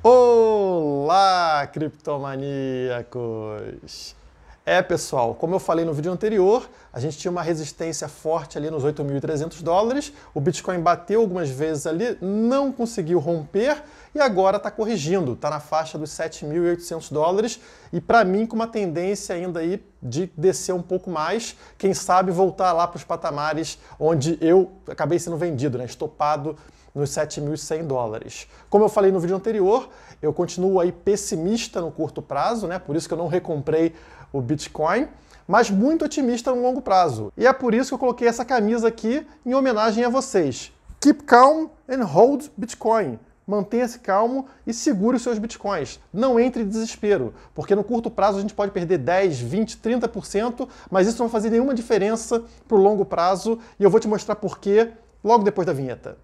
Olá, criptomaníacos! Pessoal, como eu falei no vídeo anterior, a gente tinha uma resistência forte ali nos 8.300 dólares, o Bitcoin bateu algumas vezes ali, não conseguiu romper e agora está corrigindo, está na faixa dos 7.800 dólares e para mim com uma tendência ainda aí de descer um pouco mais, quem sabe voltar lá para os patamares onde eu acabei sendo vendido, né, estopado nos 7.100 dólares. Como eu falei no vídeo anterior, eu continuo aí pessimista no curto prazo, né? Por isso que eu não recomprei o Bitcoin, mas muito otimista no longo prazo. E é por isso que eu coloquei essa camisa aqui em homenagem a vocês. Keep calm and hold Bitcoin. Mantenha-se calmo e segure os seus bitcoins. Não entre em desespero, porque no curto prazo a gente pode perder 10, 20, 30%, mas isso não vai fazer nenhuma diferença para o longo prazo e eu vou te mostrar por quê logo depois da vinheta.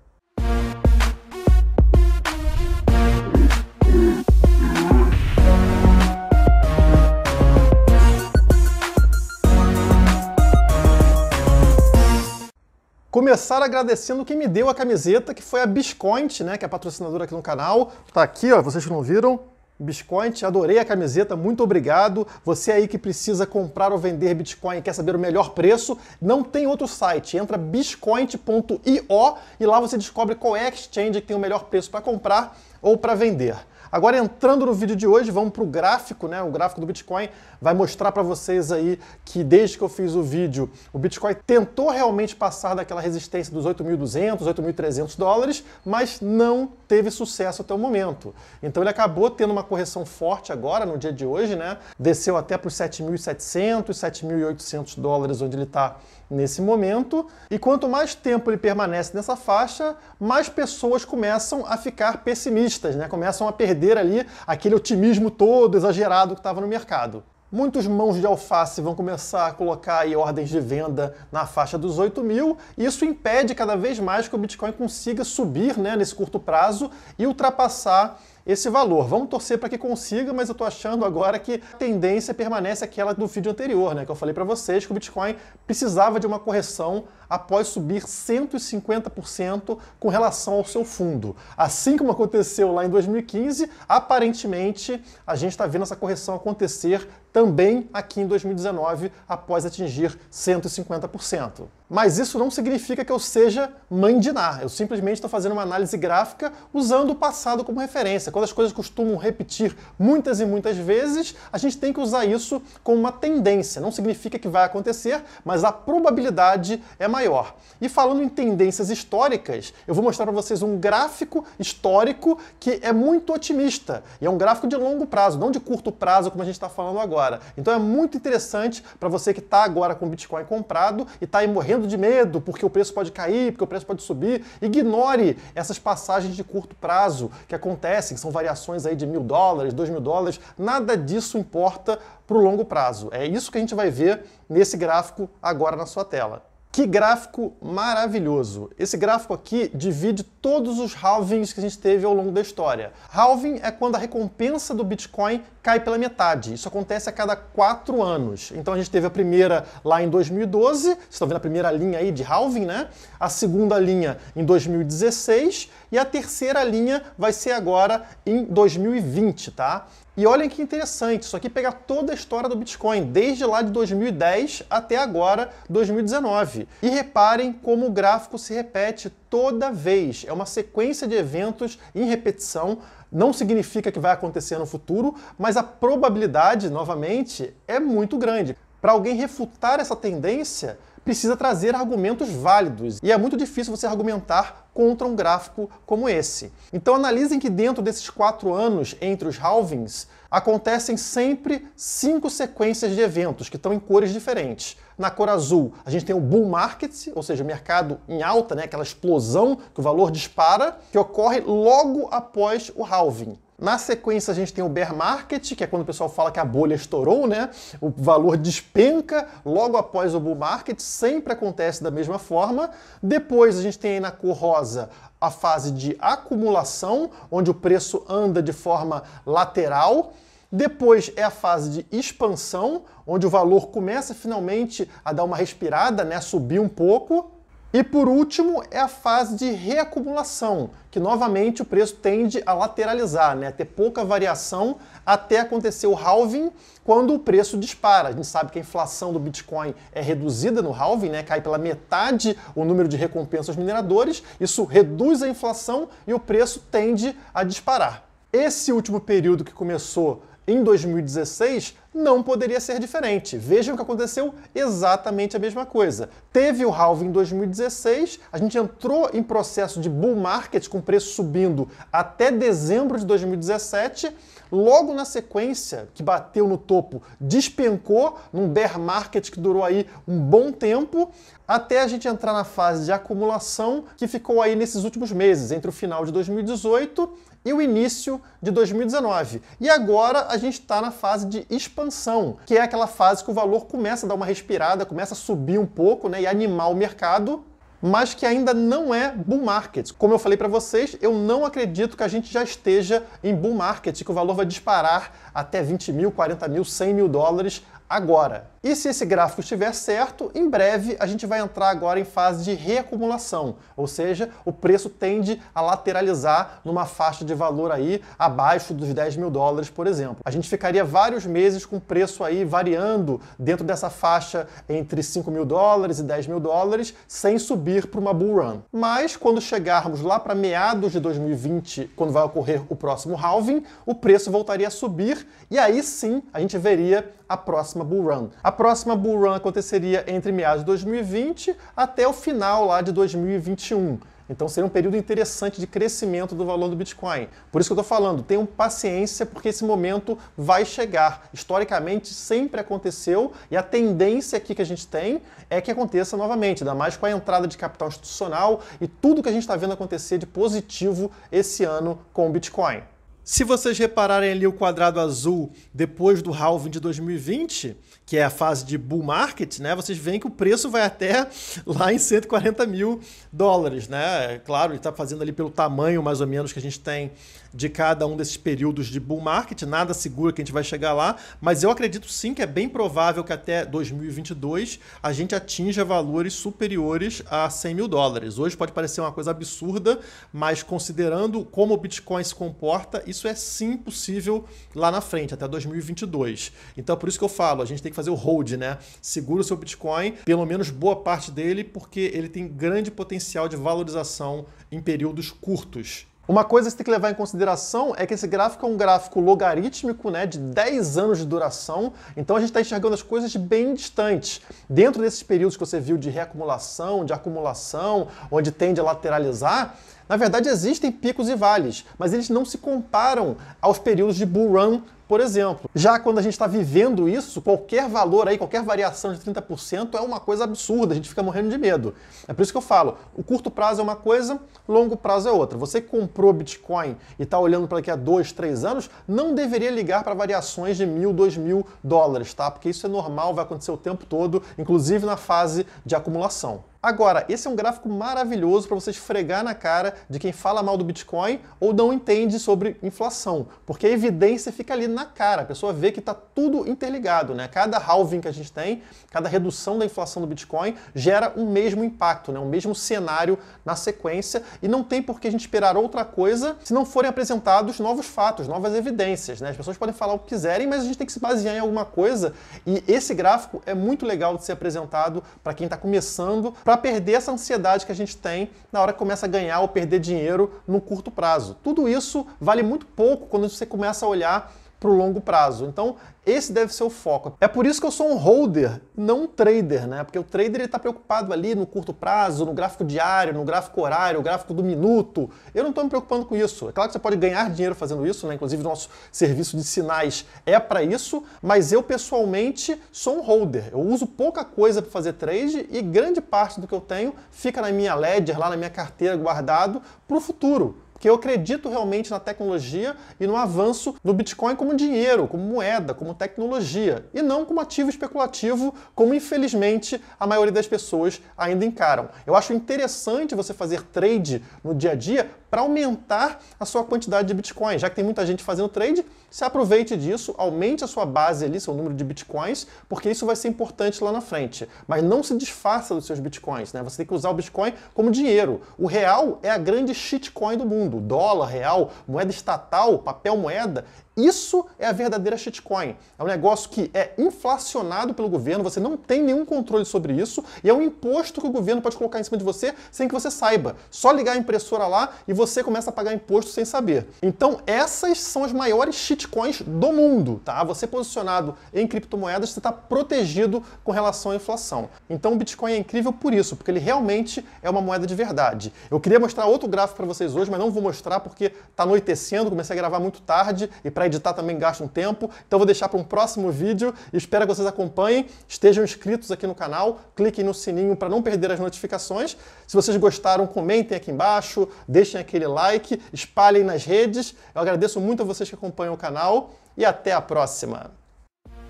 Começar agradecendo quem me deu a camiseta, que foi a Biscoint, né, que é a patrocinadora aqui no canal. Tá aqui, ó, vocês que não viram. Biscoint, adorei a camiseta, muito obrigado. Você aí que precisa comprar ou vender Bitcoin e quer saber o melhor preço, não tem outro site. Entra biscoint.io e lá você descobre qual é a exchange que tem o melhor preço para comprar ou para vender. Agora, entrando no vídeo de hoje, vamos para o gráfico, né? O gráfico do Bitcoin vai mostrar para vocês aí que desde que eu fiz o vídeo, o Bitcoin tentou realmente passar daquela resistência dos 8.200, 8.300 dólares, mas não teve sucesso até o momento. Então ele acabou tendo uma correção forte agora, no dia de hoje, né? Desceu até para os 7.700, 7.800 dólares, onde ele está nesse momento, e quanto mais tempo ele permanece nessa faixa, mais pessoas começam a ficar pessimistas, né? Começam a perder ali aquele otimismo todo exagerado que estava no mercado. Muitos mãos de alface vão começar a colocar aí ordens de venda na faixa dos 8.000, e isso impede cada vez mais que o Bitcoin consiga subir, né, nesse curto prazo e ultrapassar esse valor. Vamos torcer para que consiga, mas eu estou achando agora que a tendência permanece aquela do vídeo anterior, né, que eu falei para vocês que o Bitcoin precisava de uma correção após subir 150% com relação ao seu fundo. Assim como aconteceu lá em 2015, aparentemente a gente está vendo essa correção acontecer também aqui em 2019, após atingir 150%. Mas isso não significa que eu seja mãe de Ná. Eu simplesmente estou fazendo uma análise gráfica usando o passado como referência. Quando as coisas costumam repetir muitas e muitas vezes, a gente tem que usar isso como uma tendência. Não significa que vai acontecer, mas a probabilidade é maior. E falando em tendências históricas, eu vou mostrar para vocês um gráfico histórico que é muito otimista. E é um gráfico de longo prazo, não de curto prazo, como a gente está falando agora. Então é muito interessante para você que está agora com o Bitcoin comprado e está aí morrendo de medo porque o preço pode cair, porque o preço pode subir. Ignore essas passagens de curto prazo que acontecem, que são variações aí de $1.000, $2.000. Nada disso importa para o longo prazo. É isso que a gente vai ver nesse gráfico agora na sua tela. Que gráfico maravilhoso! Esse gráfico aqui divide todos os halvings que a gente teve ao longo da história. Halving é quando a recompensa do Bitcoin cai pela metade. Isso acontece a cada 4 anos. Então a gente teve a primeira lá em 2012, vocês estão vendo a primeira linha aí de halving, né? A segunda linha em 2016 e a terceira linha vai ser agora em 2020, tá? E olhem que interessante, isso aqui pega toda a história do Bitcoin, desde lá de 2010 até agora, 2019. E reparem como o gráfico se repete toda vez. É uma sequência de eventos em repetição. Não significa que vai acontecer no futuro, mas a probabilidade, novamente, é muito grande. Para alguém refutar essa tendência, precisa trazer argumentos válidos. E é muito difícil você argumentar contra um gráfico como esse. Então analisem que dentro desses 4 anos entre os halvings, acontecem sempre 5 sequências de eventos que estão em cores diferentes. Na cor azul, a gente tem o bull market, ou seja, o mercado em alta, né, aquela explosão que o valor dispara, que ocorre logo após o halving. Na sequência, a gente tem o bear market, que é quando o pessoal fala que a bolha estourou, né? O valor despenca logo após o bull market, sempre acontece da mesma forma. Depois, a gente tem aí na cor rosa a fase de acumulação, onde o preço anda de forma lateral. Depois é a fase de expansão, onde o valor começa finalmente a dar uma respirada, né? Subir um pouco. E por último é a fase de reacumulação, que novamente o preço tende a lateralizar, né? Ter pouca variação até acontecer o halving, quando o preço dispara. A gente sabe que a inflação do Bitcoin é reduzida no halving, né? Cai pela metade o número de recompensas aos mineradores, isso reduz a inflação e o preço tende a disparar. Esse último período que começou em 2016 não poderia ser diferente. Vejam que aconteceu exatamente a mesma coisa. Teve o halving em 2016, a gente entrou em processo de bull market com preço subindo até dezembro de 2017. Logo na sequência, que bateu no topo, despencou num bear market que durou aí um bom tempo, até a gente entrar na fase de acumulação, que ficou aí nesses últimos meses, entre o final de 2018 e o início de 2019. E agora a gente está na fase de expansão, que é aquela fase que o valor começa a dar uma respirada, começa a subir um pouco, né, e animar o mercado, mas que ainda não é bull market. Como eu falei para vocês, eu não acredito que a gente já esteja em bull market, que o valor vai disparar até 20 mil, 40 mil, 100 mil dólares agora. E se esse gráfico estiver certo, em breve a gente vai entrar agora em fase de reacumulação, ou seja, o preço tende a lateralizar numa faixa de valor aí abaixo dos 10 mil dólares, por exemplo. A gente ficaria vários meses com o preço aí variando dentro dessa faixa entre 5 mil dólares e 10 mil dólares, sem subir para uma bull run. Mas quando chegarmos lá para meados de 2020, quando vai ocorrer o próximo halving, o preço voltaria a subir e aí sim a gente veria a próxima bull run. A próxima bull run aconteceria entre meados de 2020 até o final lá de 2021. Então seria um período interessante de crescimento do valor do Bitcoin. Por isso que eu estou falando, tenham paciência porque esse momento vai chegar. Historicamente sempre aconteceu e a tendência aqui que a gente tem é que aconteça novamente, ainda mais com a entrada de capital institucional e tudo que a gente está vendo acontecer de positivo esse ano com o Bitcoin. Se vocês repararem ali o quadrado azul depois do halving de 2020, que é a fase de bull market, né, vocês veem que o preço vai até lá em 140 mil dólares, né? Claro, ele está fazendo ali pelo tamanho mais ou menos que a gente tem de cada um desses períodos de bull market, nada segura que a gente vai chegar lá, mas eu acredito sim que é bem provável que até 2022 a gente atinja valores superiores a 100 mil dólares. Hoje pode parecer uma coisa absurda, mas considerando como o Bitcoin se comporta, isso é sim possível lá na frente, até 2022. Então por isso que eu falo, a gente tem que fazer o hold, né? Segura o seu Bitcoin, pelo menos boa parte dele, porque ele tem grande potencial de valorização em períodos curtos. Uma coisa que você tem que levar em consideração é que esse gráfico é um gráfico logarítmico, né, de 10 anos de duração, então a gente está enxergando as coisas bem distantes. Dentro desses períodos que você viu de reacumulação, de acumulação, onde tende a lateralizar, na verdade existem picos e vales, mas eles não se comparam aos períodos de bull run, por exemplo. Já quando a gente está vivendo isso, qualquer valor aí, qualquer variação de 30% é uma coisa absurda, a gente fica morrendo de medo. É por isso que eu falo, o curto prazo é uma coisa, longo prazo é outra. Você que comprou Bitcoin e está olhando para daqui a 2, 3 anos, não deveria ligar para variações de 1.000, 2.000 dólares, tá? Porque isso é normal, vai acontecer o tempo todo, inclusive na fase de acumulação. Agora, esse é um gráfico maravilhoso para você esfregar na cara de quem fala mal do Bitcoin ou não entende sobre inflação, porque a evidência fica ali na cara, a pessoa vê que está tudo interligado, né? Cada halving que a gente tem, cada redução da inflação do Bitcoin gera um mesmo impacto, né? Um mesmo cenário na sequência e não tem por que a gente esperar outra coisa se não forem apresentados novos fatos, novas evidências, né? As pessoas podem falar o que quiserem, mas a gente tem que se basear em alguma coisa e esse gráfico é muito legal de ser apresentado para quem está começando, para perder essa ansiedade que a gente tem na hora que começa a ganhar ou perder dinheiro no curto prazo. Tudo isso vale muito pouco quando você começa a olhar para o longo prazo. Então, esse deve ser o foco. É por isso que eu sou um holder, não um trader, né? Porque o trader está preocupado ali no curto prazo, no gráfico diário, no gráfico horário, no gráfico do minuto. Eu não estou me preocupando com isso. É claro que você pode ganhar dinheiro fazendo isso, né? Inclusive, o nosso serviço de sinais é para isso, mas eu, pessoalmente, sou um holder. Eu uso pouca coisa para fazer trade e grande parte do que eu tenho fica na minha ledger, lá na minha carteira, guardado para o futuro. porque eu acredito realmente na tecnologia e no avanço do Bitcoin como dinheiro, como moeda, como tecnologia, e não como ativo especulativo, como infelizmente a maioria das pessoas ainda encaram. Eu acho interessante você fazer trade no dia a dia para aumentar a sua quantidade de Bitcoin. Já que tem muita gente fazendo trade, se aproveite disso, aumente a sua base ali, seu número de Bitcoins, porque isso vai ser importante lá na frente. Mas não se desfaça dos seus Bitcoins, né? Você tem que usar o Bitcoin como dinheiro. O real é a grande shitcoin do mundo. Dólar, real, moeda estatal, papel moeda. Isso é a verdadeira shitcoin. É um negócio que é inflacionado pelo governo, você não tem nenhum controle sobre isso, e é um imposto que o governo pode colocar em cima de você sem que você saiba. Só ligar a impressora lá e você começa a pagar imposto sem saber. Então essas são as maiores shitcoins do mundo, tá? Você posicionado em criptomoedas, você está protegido com relação à inflação. Então o Bitcoin é incrível por isso, porque ele realmente é uma moeda de verdade. Eu queria mostrar outro gráfico para vocês hoje, mas não vou mostrar porque está anoitecendo, comecei a gravar muito tarde e para editar também gasta um tempo, então vou deixar para um próximo vídeo e espero que vocês acompanhem, estejam inscritos aqui no canal, cliquem no sininho para não perder as notificações. Se vocês gostaram, comentem aqui embaixo, deixem aquele like, espalhem nas redes. Eu agradeço muito a vocês que acompanham o canal e até a próxima.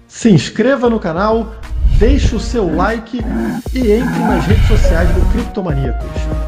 Se inscreva no canal, deixe o seu like e entre nas redes sociais do Criptomaníacos.